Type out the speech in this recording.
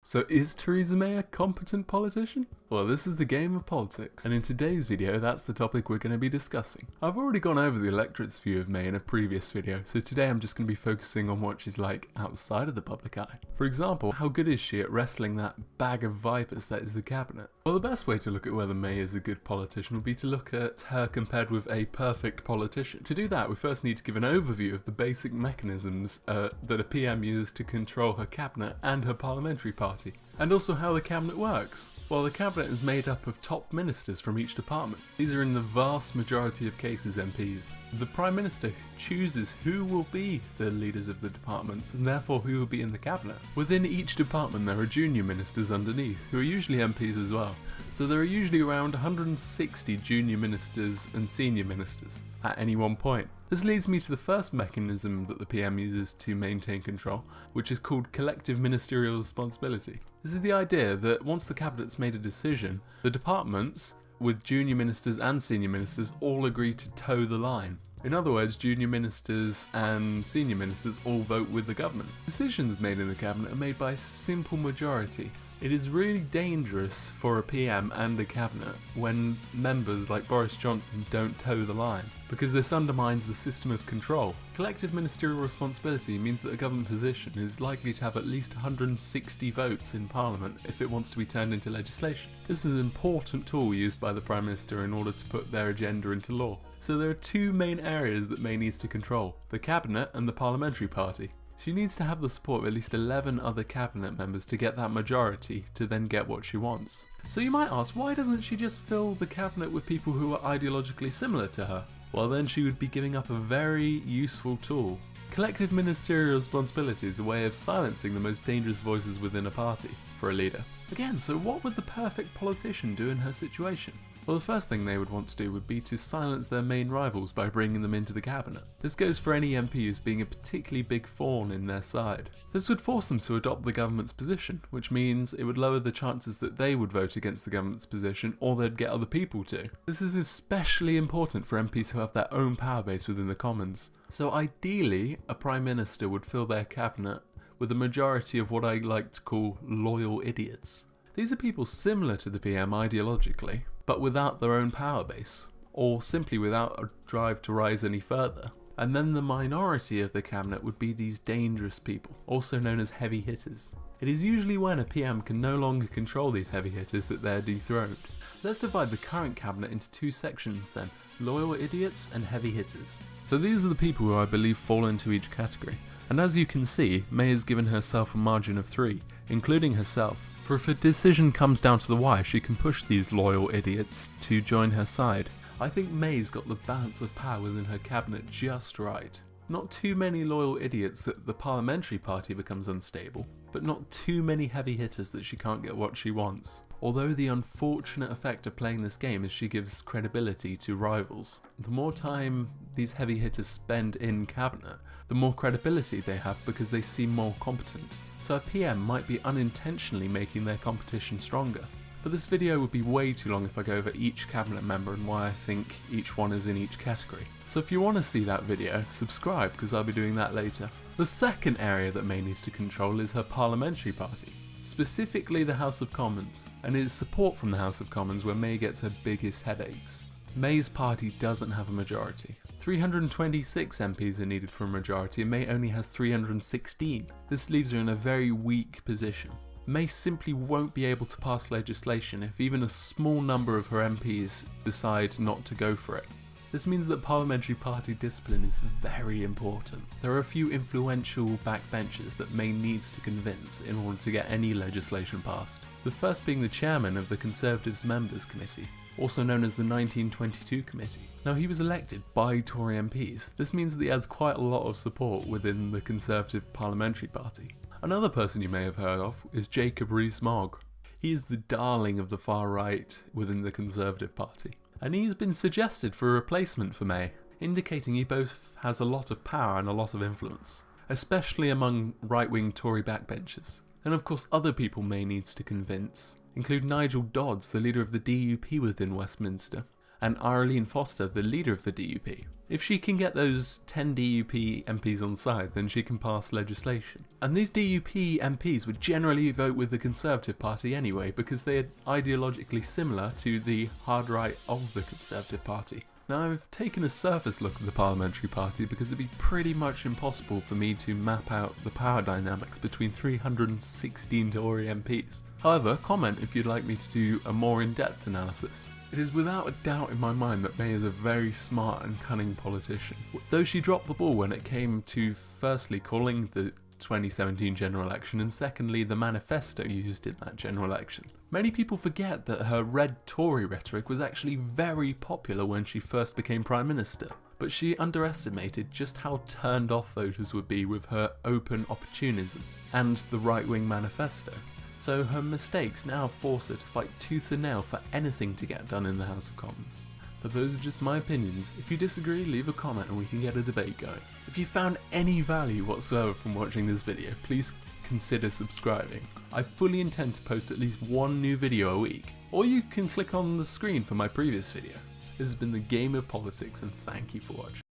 So is Theresa May a competent politician? Well, this is the game of politics, and in today's video that's the topic we're going to be discussing. I've already gone over the electorate's view of May in a previous video, so today I'm just going to be focusing on what she's like outside of the public eye. For example, how good is she at wrestling that bag of vipers that is the cabinet? Well, the best way to look at whether May is a good politician would be to look at her compared with a perfect politician. To do that, we first need to give an overview of the basic mechanisms that a PM uses to control her cabinet and her parliamentary party, and also how the cabinet works. Well, the cabinet is made up of top ministers from each department. These are in the vast majority of cases MPs. The Prime Minister chooses who will be the leaders of the departments and therefore who will be in the cabinet. Within each department there are junior ministers underneath, who are usually MPs as well. So there are usually around 160 junior ministers and senior ministers at any one point. This leads me to the first mechanism that the PM uses to maintain control, which is called collective ministerial responsibility. This is the idea that once the cabinet's made a decision, the departments, with junior ministers and senior ministers, all agree to toe the line. In other words, junior ministers and senior ministers all vote with the government. Decisions made in the cabinet are made by a simple majority. It is really dangerous for a PM and a cabinet when members like Boris Johnson don't toe the line, because this undermines the system of control. Collective ministerial responsibility means that a government position is likely to have at least 160 votes in Parliament if it wants to be turned into legislation. This is an important tool used by the Prime Minister in order to put their agenda into law. So there are two main areas that May needs to control: the cabinet and the parliamentary party. She needs to have the support of at least 11 other cabinet members to get that majority to then get what she wants. So you might ask, why doesn't she just fill the cabinet with people who are ideologically similar to her? Well, then she would be giving up a very useful tool. Collective ministerial responsibility is a way of silencing the most dangerous voices within a party for a leader. Again, so what would the perfect politician do in her situation? Well, the first thing they would want to do would be to silence their main rivals by bringing them into the cabinet. This goes for any MP who's being a particularly big thorn in their side. This would force them to adopt the government's position, which means it would lower the chances that they would vote against the government's position, or they'd get other people to. This is especially important for MPs who have their own power base within the Commons. So ideally, a Prime Minister would fill their cabinet with a majority of what I like to call loyal idiots. These are people similar to the PM ideologically, but without their own power base, or simply without a drive to rise any further. And then the minority of the cabinet would be these dangerous people, also known as heavy hitters. It is usually when a PM can no longer control these heavy hitters that they're dethroned. Let's divide the current cabinet into two sections then: loyal idiots and heavy hitters. So these are the people who I believe fall into each category. And as you can see, May has given herself a margin of 3, including herself. For if a decision comes down to the wire, she can push these loyal idiots to join her side. I think May's got the balance of power within her cabinet just right. Not too many loyal idiots that the parliamentary party becomes unstable, but not too many heavy hitters that she can't get what she wants. Although the unfortunate effect of playing this game is she gives credibility to rivals. The more time these heavy hitters spend in cabinet, the more credibility they have because they seem more competent. So a PM might be unintentionally making their competition stronger. But this video would be way too long if I go over each cabinet member and why I think each one is in each category. So if you want to see that video, subscribe because I'll be doing that later. The second area that May needs to control is her parliamentary party, specifically the House of Commons, and it is support from the House of Commons where May gets her biggest headaches. May's party doesn't have a majority. 326 MPs are needed for a majority and May only has 316. This leaves her in a very weak position. May simply won't be able to pass legislation if even a small number of her MPs decide not to go for it. This means that parliamentary party discipline is very important. There are a few influential backbenchers that May needs to convince in order to get any legislation passed. The first being the chairman of the Conservatives Members Committee, also known as the 1922 Committee. Now, he was elected by Tory MPs. This means that he has quite a lot of support within the Conservative Parliamentary Party. Another person you may have heard of is Jacob Rees-Mogg. He is the darling of the far right within the Conservative Party, and he's been suggested for a replacement for May, indicating he both has a lot of power and a lot of influence, especially among right-wing Tory backbenchers. And of course other people May needs to convince include Nigel Dodds, the leader of the DUP within Westminster, and Arlene Foster, the leader of the DUP. If she can get those 10 DUP MPs on side, then she can pass legislation. And these DUP MPs would generally vote with the Conservative Party anyway, because they are ideologically similar to the hard right of the Conservative Party. Now, I've taken a surface look at the Parliamentary Party because it'd be pretty much impossible for me to map out the power dynamics between 316 Tory MPs. However, comment if you'd like me to do a more in-depth analysis. It is without a doubt in my mind that May is a very smart and cunning politician. Though she dropped the ball when it came to firstly calling the 2017 general election and secondly the manifesto used in that general election. Many people forget that her red Tory rhetoric was actually very popular when she first became Prime Minister, but she underestimated just how turned off voters would be with her open opportunism and the right-wing manifesto. So her mistakes now force her to fight tooth and nail for anything to get done in the House of Commons. But those are just my opinions. If you disagree, leave a comment and we can get a debate going. If you found any value whatsoever from watching this video, please consider subscribing. I fully intend to post at least one new video a week, or you can click on the screen for my previous video. This has been the Game of Politics, and thank you for watching.